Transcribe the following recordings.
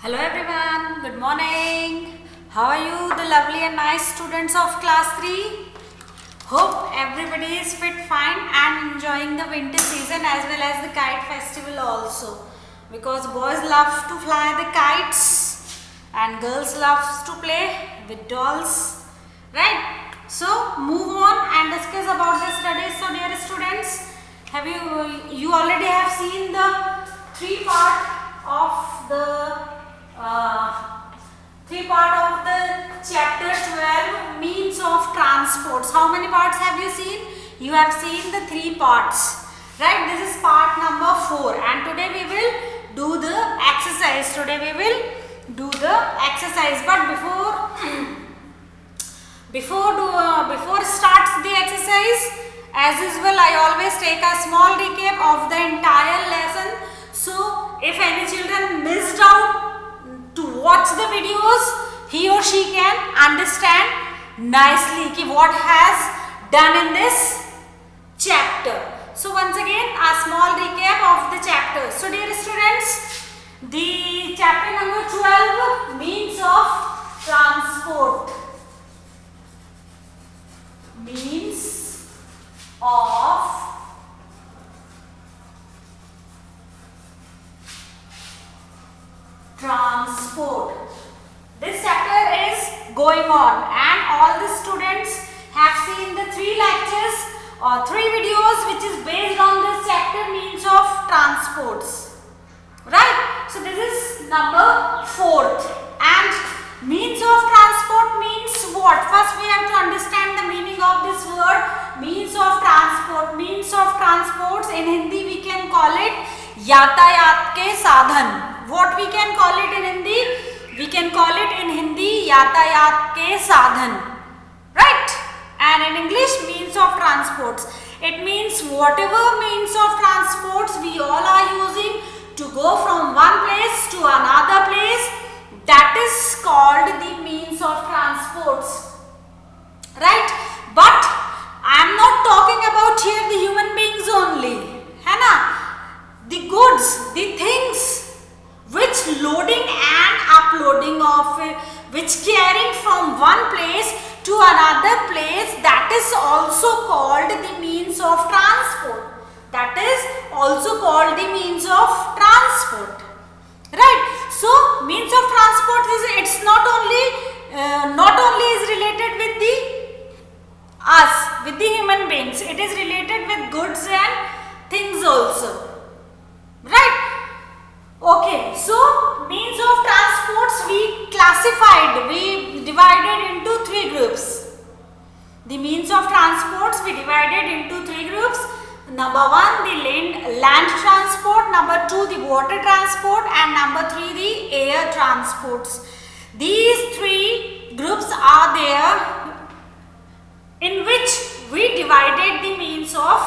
Hello everyone, good morning. How are you, the lovely and nice students of class 3? Hope everybody is fit, fine and enjoying the winter season as well as the kite festival also. Because boys love to fly the kites and girls love to play with dolls. Right? So move on and discuss about the studies. So dear students, you already have seen the three part of the chapter 12 means of transports. How many parts have you seen? You have seen the three parts, right? This is part number 4 and today we will do the exercise. But before starts the exercise, as usual I always take a small recap of the entire lesson. So if any children missed out to watch the videos, he or she can understand nicely ki what has done in this chapter. So once again a small recap of the chapter. So dear students, the chapter number 12 means of transport. Means of transport. This chapter is going on and all the students have seen the 3 lectures or 3 videos which is based on this chapter means of transports. Right? So this is number 4th and means of transport means what? First we have to understand the meaning of this word means of transport. Means of transports in Hindi we can call it यातायात के साधन. What we can call it in Hindi? We can call it in Hindi यातायात के साधन, right? And in English means of transports. It means whatever means of transports we all are using to go from one place to another place, that is called the means of transports, right? But I am not talking about here the human beings only, है ना? The goods, the things which loading and uploading of which carrying from one place to another place, that is also called the means of transport. That is also called the means of transport, right? So means of transport is, it's not only is related with with the human beings, it is related with goods and things also, right? Okay, so means of transports we divided into 3 groups. The means of transports we divided into 3 groups. Number 1 the land transport, number 2 the water transport and number 3 the air transports. These 3 groups are there in which we divided the means of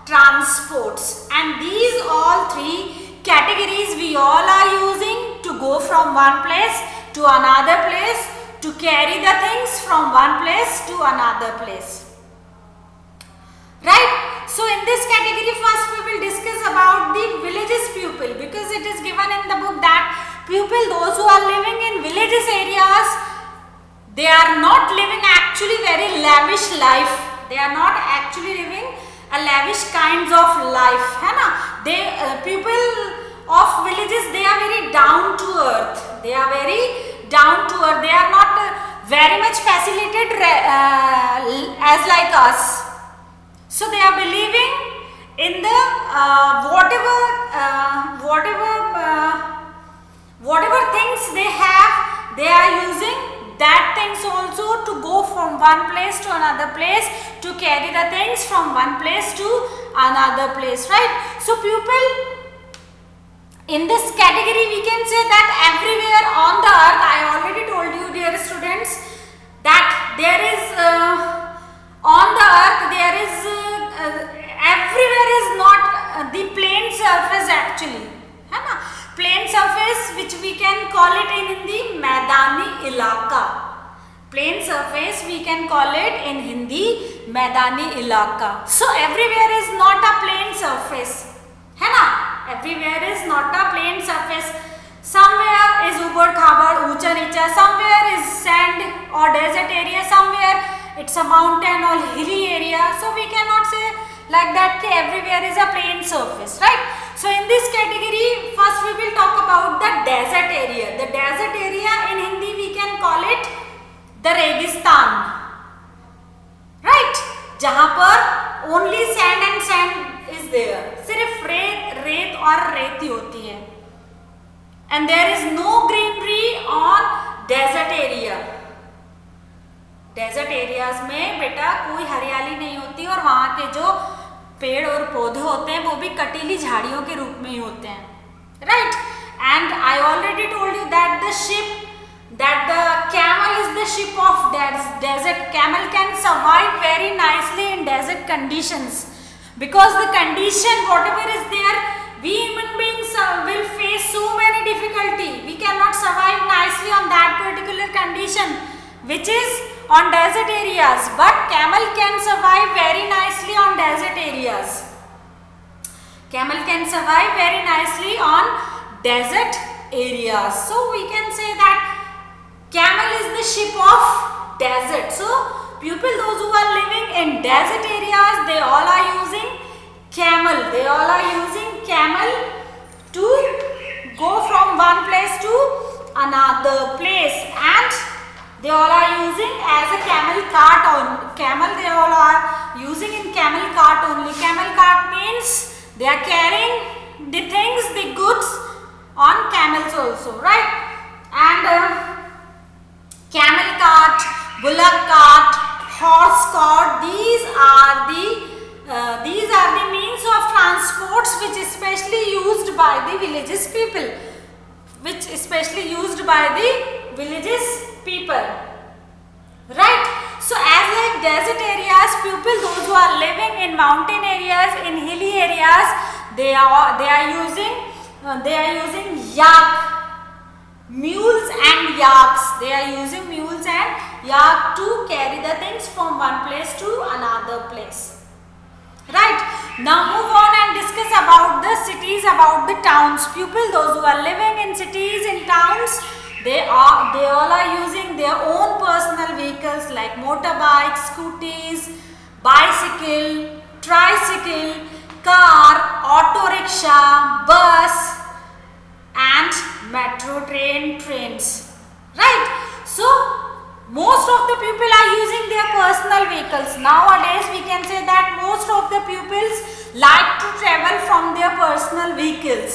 transports, and these all 3 categories we all are using to go from one place to another place, to carry the things from one place to another place, right? So in this category first we will discuss about the villages pupil, because it is given in the book that pupil, those who are living in villages areas, they are not living actually very lavish life. They are not actually living a lavish kinds of life, है ना? People of villages, they are very down to earth. They are not very much facilitated as like us. So they are believing in the whatever things they have, they are using that things also to go from one place to another place, to carry the things from one place to another place, right? So pupil, in this category we can say that everywhere on the earth, I already told you dear students that there is on the earth there is everywhere is not the plain surface actually, है ना? Plain surface which we can call it in Hindi मैदानी इलाका. Plain surface we can call it in Hindi मैदानी इलाका. So everywhere is not a plain surface, है ना? Everywhere is not a plain surface. Somewhere is over nature. Somewhere is sand or desert area, somewhere it's a mountain or hilly area. So we cannot say like that कि everywhere is a plain surface, right? So in this category, first we will talk about the desert area. The desert area in Hindi we can call it the Registan, right? जहाँ पर only sand and sand is there. सिर्फ रेत और रेत ही होती है. And there is no greenery on desert area. Desert areas में बेटा कोई हरियाली नहीं होती और वहाँ के जो पेड़ और पौधे होते हैं वो भी कटीली झाड़ियों के रूप में ही होते हैं, right? And I already told you that the camel is the ship of desert. Camel can survive very nicely in desert conditions because the condition whatever is there, we human beings will face so many difficulty. We cannot survive nicely on that particular condition which is on desert areas, but camel can survive very nicely on desert areas. Camel can survive very nicely on desert areas. So we can say that camel is the ship of desert. So people, those who are living in desert areas, they all are using camel. They all are using camel to go from one place to another place, and they all are using as a camel cart on camel. They all are using in camel cart only. Camel cart means they are carrying the things, the goods on camels also, right? And camel cart, bullock cart, horse cart. These are the means of transports which especially used by the villages people. Which especially used by the villages people, right? So as like desert areas, people those who are living in mountain areas, in hilly areas, they are using yak, mules and yaks. They are using mules and yak to carry the things from one place to another place, right? Now move on and discuss about the cities, about the towns. People those who are living in cities, in towns, they all are using their own personal vehicles like motorbikes, scooters, bicycle, tricycle, car, auto rickshaw, bus and metro trains, right? So most of the people are using their personal vehicles. Nowadays we can say that most of the pupils like to travel from their personal vehicles,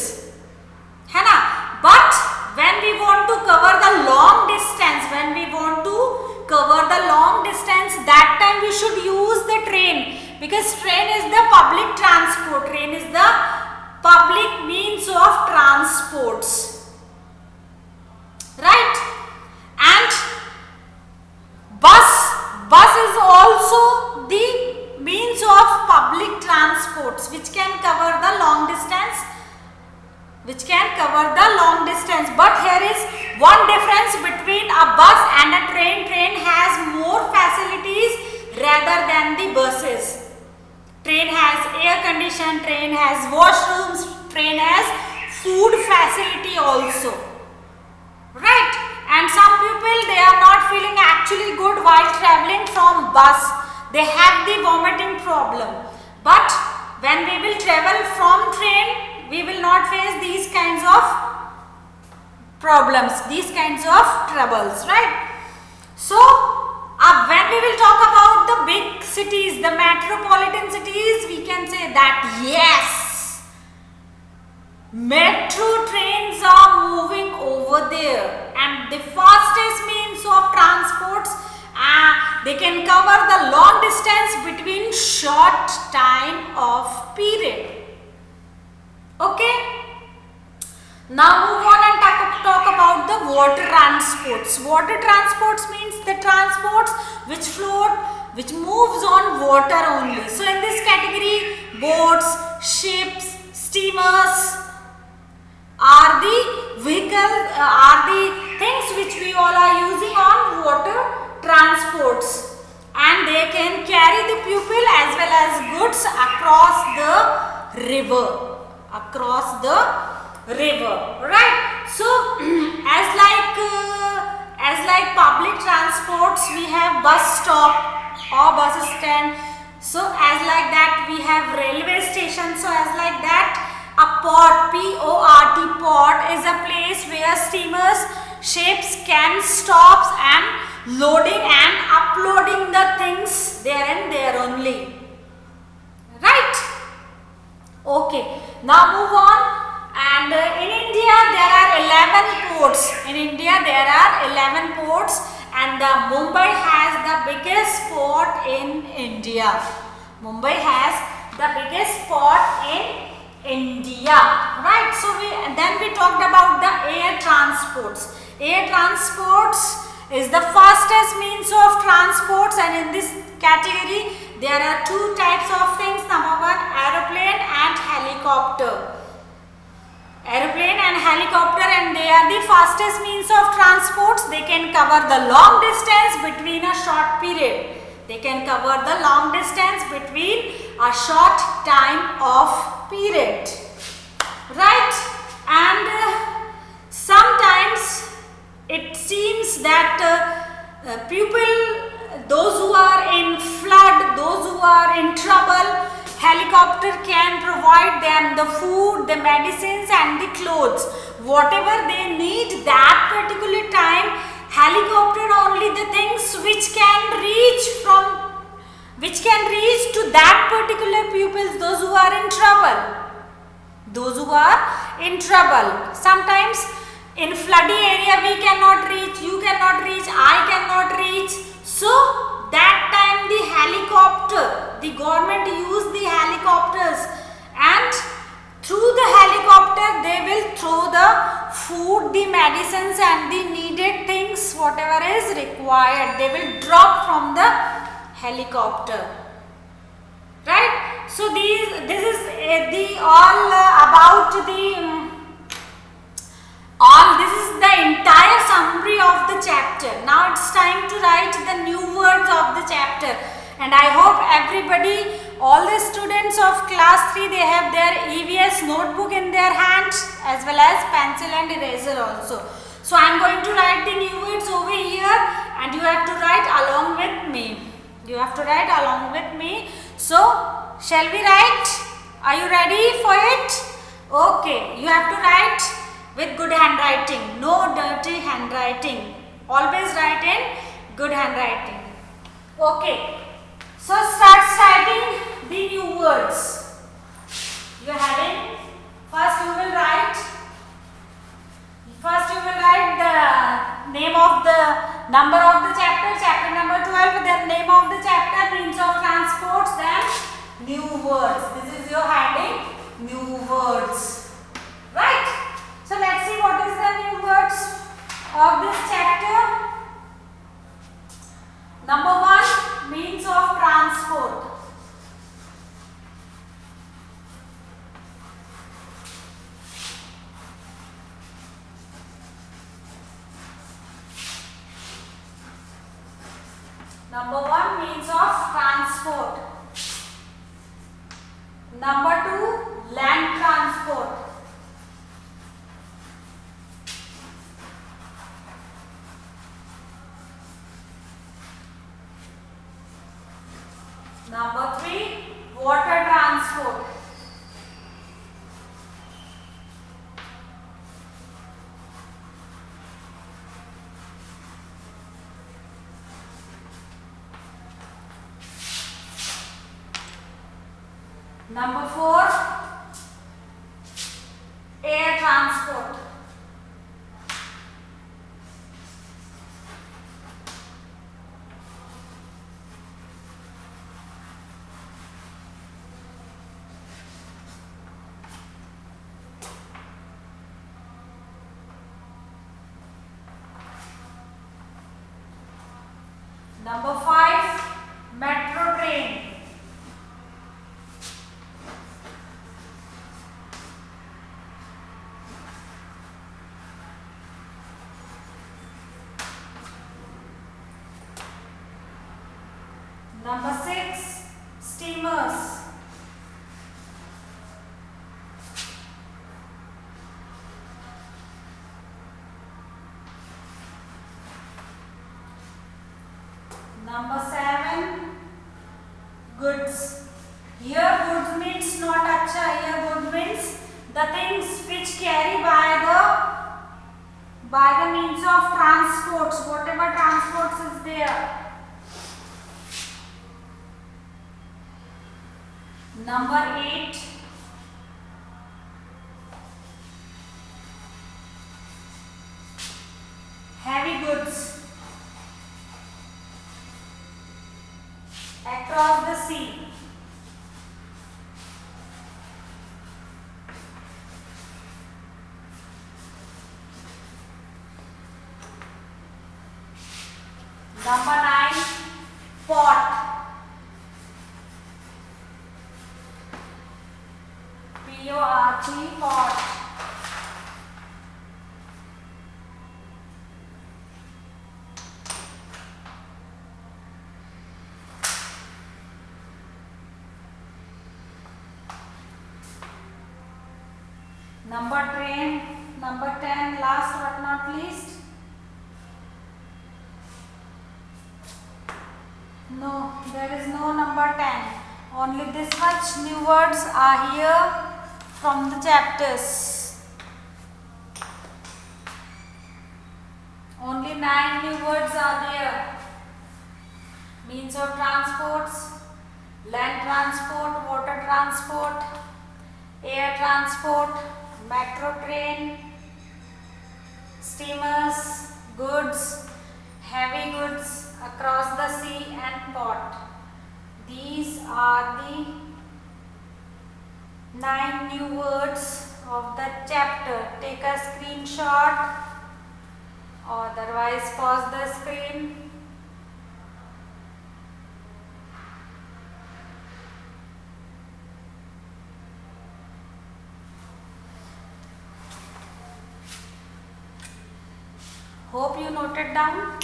है ना? But when we want to cover the long distance, that time we should use the train, because train is the public transport. Train is the public means of transports, right? And bus is also the means of public transports which can cover the long distance. But here is one difference between a bus and a train. Train has more facilities rather than the buses. Train has air condition, train has washrooms, train has food facility also, right? And some people, they are not feeling actually good while traveling from bus. They have the vomiting problem. But when we will travel from train, we will not face these kinds of problems, these kinds of troubles, right? So when we will talk about the big cities, the metropolitan cities, we can say that yes, metro trains are moving over there, and the fastest means of transports, they can cover the long distance between short time of period. Okay, now move on and talk about the water transports. Water transports means the transports which float, which moves on water only. So in this category, boats, ships, steamers are the vehicles, are the things which we all are using on water transports, and they can carry the pupil as well as goods across the river. Right? So as like transports, we have bus stop or bus stand. So as like that we have railway station. So as like that, a port, P-O-R-T, port is a place where steamers, ships can stop and loading and uploading the things there and there only. Right? Okay. Now move on. And in India there are 11 ports. In India there are 11 ports, and the Mumbai has the biggest port in India. Mumbai has the biggest port in India. Right? So then we talked about the air transports. Air transports is the fastest means of transports, and in this category there are two types of things. Number one, aeroplane and helicopter. Aeroplane and helicopter, and they are the fastest means of transports. They can cover the long distance between a short period. They can cover the long distance between a short time of period. Right? And sometimes it seems that people, those who are in flood, those who are in trouble, helicopter can provide them the food, the medicines and the clothes. Whatever they need that particular time, helicopter only the things which can reach to that particular pupils, those who are in trouble. Those who are in trouble. Sometimes in floody area we cannot reach, you cannot reach, I cannot reach. So that time the helicopter, the government use the helicopters, and through the helicopter they will throw the food, the medicines and the needed things, whatever is required, they will drop from the helicopter. Right? So this is the all about the this is the entire summary of the chapter. Now it's time to write the new words of the chapter, and I hope everybody, all the students of class 3, they have their EVS notebook in their hands as well as pencil and eraser also. So I am going to write the new words over here, and you have to write along with me. You have to write along with me. So shall we write? Are you ready for it? Okay, you have to write with good handwriting, no dirty handwriting. Always write in good handwriting. Okay, so start writing the new words. You are having, first you will write the name of the number of the chapter, chapter number 12, then name of the chapter, means of transports, then new words. This is your heading, new words. Right? So let's see what is the new words of this chapter. Number 1, means of transport. Number 1, means of transport. Number 2, land transport. Number 3, water transport. Number 4, air transport. Number 5, metro train. Number 6, steamers. Number 7, goods. Here goods means not acha. Here good means the things which carry by the means of transports. Whatever transports is there. Number 8, heavy goods across the sea. Number 9, port. P-O-R-T, port. Number 10, last but not least. No, there is no number 10. Only this much new words are here from the chapters. Only 9 new words are there. Means of transports, land transport, water transport, air transport, metro train, steamers, goods, heavy goods across the sea and port. These are the 9 new words of the chapter. Take a screenshot or otherwise pause the screen. Hope you noted down.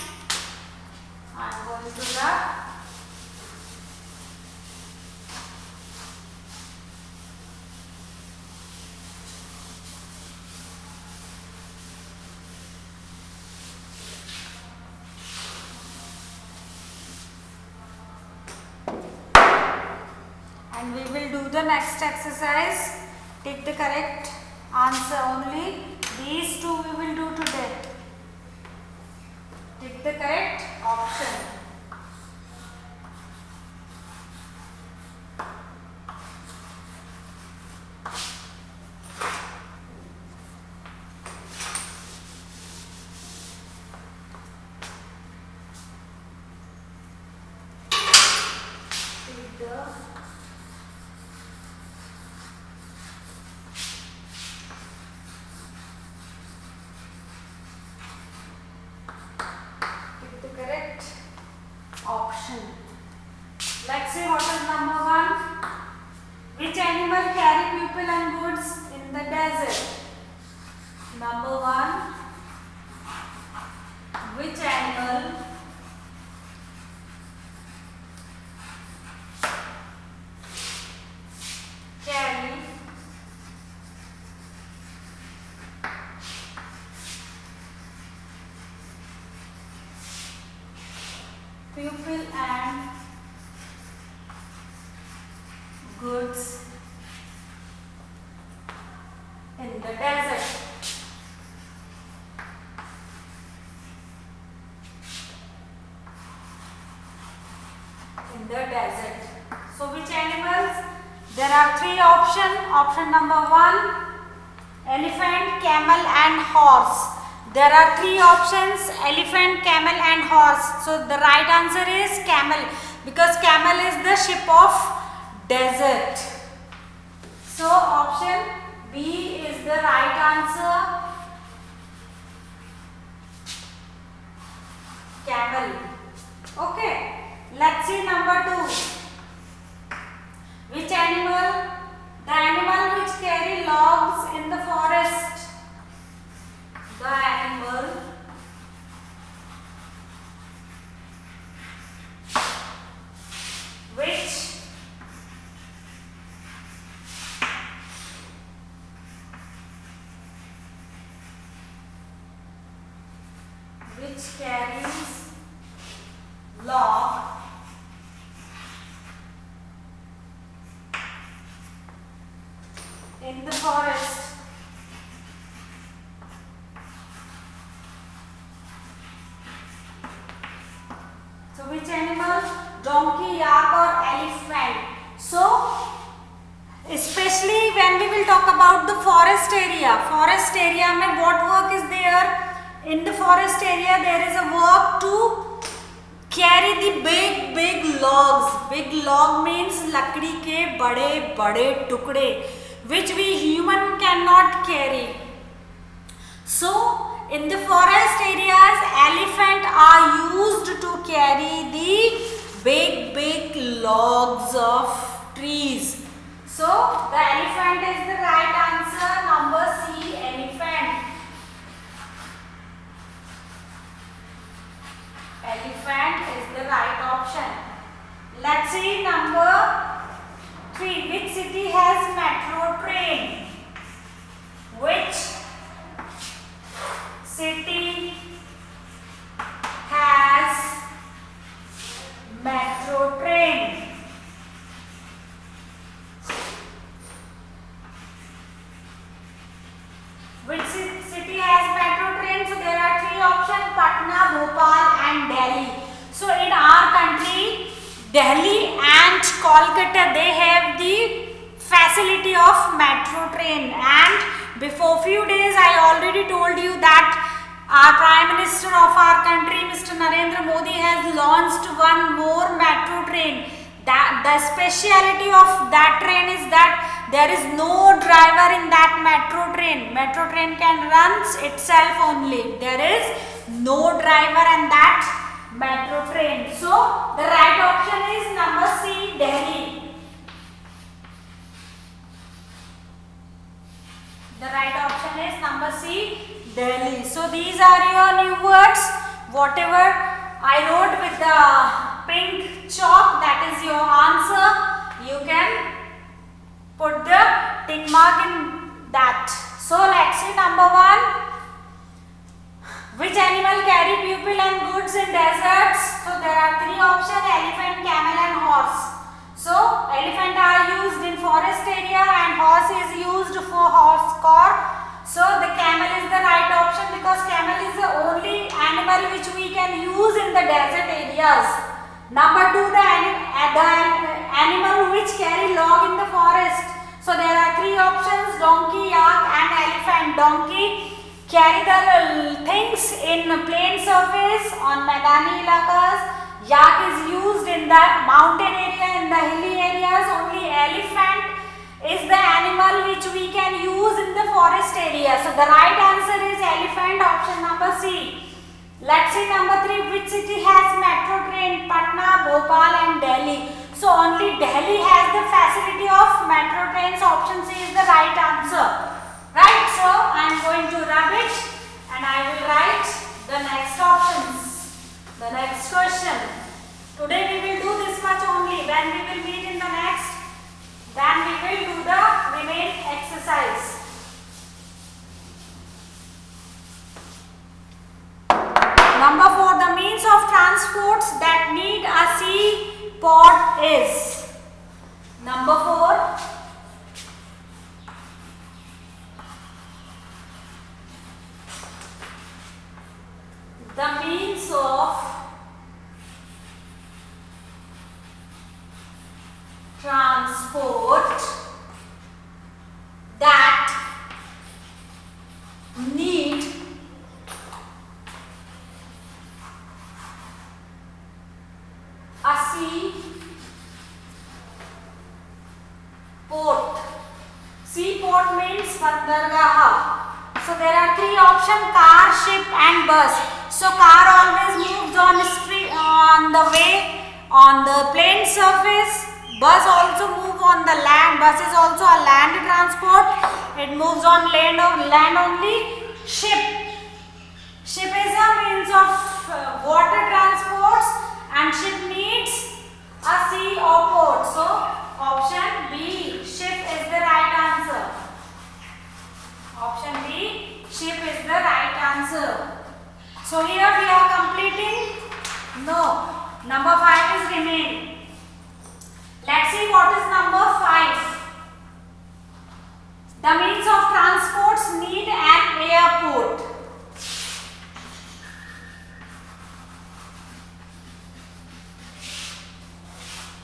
I am going to the and we will do the next exercise. Take the correct answer only. These two we will do today. Take the correct option. Option. Let's see what is number 1. Which animal carry people and goods in the desert? Number 1. Which animal carry people and goods in the desert? In the desert. So which animals? There are 3 options. Option number 1, elephant, camel and horse. There are 3 options: elephant, camel and horse. So the right answer is camel, because camel is the ship of desert. So option B is the right answer. Camel. Okay. Let's see number 2. Which animal? The animal which carry logs in the forest. The animal which carries log in the forest. So which animal? Donkey, yak or elephant. So especially when we will talk about the forest area mein what work is there? In the forest area there is a work to carry the big logs. Big log means lakdi ke bade tukde which we human cannot carry. So in the forest areas, elephant are used to carry the big logs of trees. So the elephant is the right answer. Number C, elephant. Elephant is the right option. Let's see number 3. Which city has metro train? Which city has metro train? Which city has metro train? So there are 3 options: Patna, Bhopal and Delhi. So in our country, Delhi and Kolkata, they have the facility of metro train. And before few days I already told you that our Prime Minister of our country, Mr. Narendra Modi, has launched one more metro train. The speciality of that train is that there is no driver in that metro train. Metro train can run itself only. There is no driver in that metro train. So the right option is number C, Delhi. The right option is number C, Delhi. So these are your new words. Whatever I wrote with the pink chalk, that is your answer. You can put the tick mark in that. So let's see number 1. Which animal carry people and goods in deserts? So there are 3 options: elephant, camel and horse. So elephant are used in forest area and horse is used for horse cart. So the camel is the right option because camel is the only animal which we can use in the desert areas. Number 2, the animal which carry log in the forest. So there are 3 options: donkey, yak and elephant. Donkey carry the things in plain surface on Maidani ilakas. Yak is used in the mountain area, in the hilly areas. Only elephant is the animal which we can use in the forest area. So the right answer is elephant, option number C. Let's see number 3. Which city has metro train? Patna, Bhopal and Delhi. So only Delhi has the facility of metro trains. Option C is the right answer. Right, so I am going to rub it and I will write the next options. The next question. Today we will do this much only. When we will meet in the next, then we will do the remaining exercise. Number 4. The means of transports that need a seaport is. Number 4. The means of transport that need a seaport. Seaport means bandargah. So there are 3 options: car, ship and bus. So car always moves on street, on the way, on the plain surface. Bus also move on the land. Bus is also a land transport. It moves on land only. Ship is a means of water transports and ship needs a sea or port. So option B, ship is the right answer. Option B, ship is the right answer. So here we are completing. No. Number 5 is remain. Let's see what is number 5. The means of transports need an airport.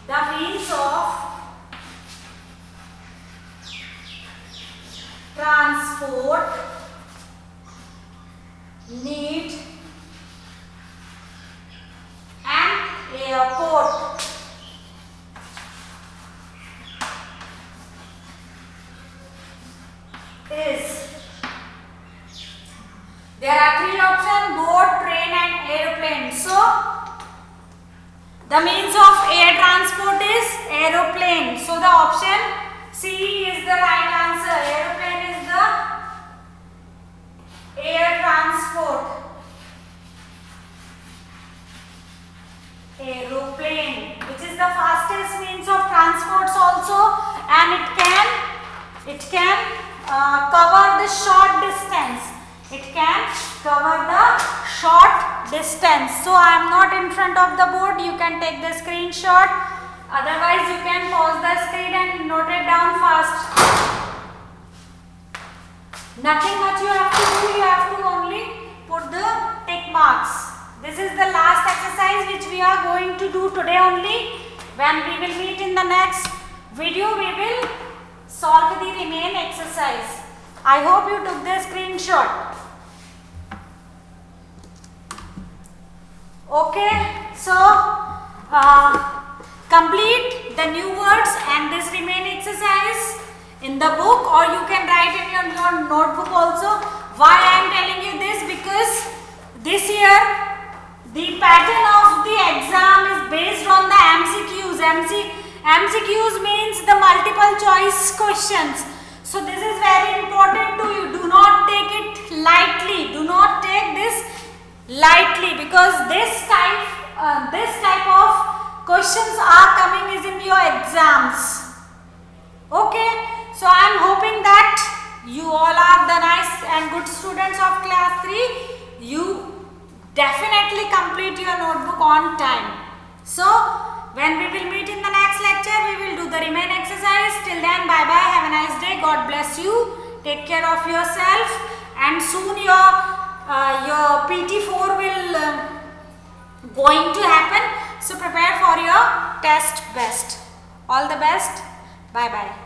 The means of transport need an airport. There are 3 options: boat, train and aeroplane. So the means of air transport is aeroplane. So the option C is the right answer. Aeroplane is the air transport. Aeroplane, which is the fastest means of transports also, and it can cover the short distance. It can cover the short distance. So I am not in front of the board. You can take the screenshot. Otherwise, you can pause the screen and note it down fast. Nothing much you have to do. You have to only put the tick marks. This is the last exercise which we are going to do today only. When we will meet in the next video, we will solve the remain exercise. I hope you took the screenshot. Okay, so complete the new words and this remain exercise in the book, or you can write in your notebook also. Why I am telling you this? Because this year the pattern of the exam is based on the MCQs. MCQs means the multiple choice questions. So this is very important to you. Do not take it lightly. Do not take this lightly, because this type of questions are coming is in your exams. Okay, so I am hoping that you all are the nice and good students of class 3. You definitely complete your notebook on time. So when we will meet in the next lecture, we will do the remain exercise. Till then, bye bye, have a nice day, God bless you, take care of yourself, and soon your PT4 will going to happen. So prepare for your test best. All the best. Bye bye.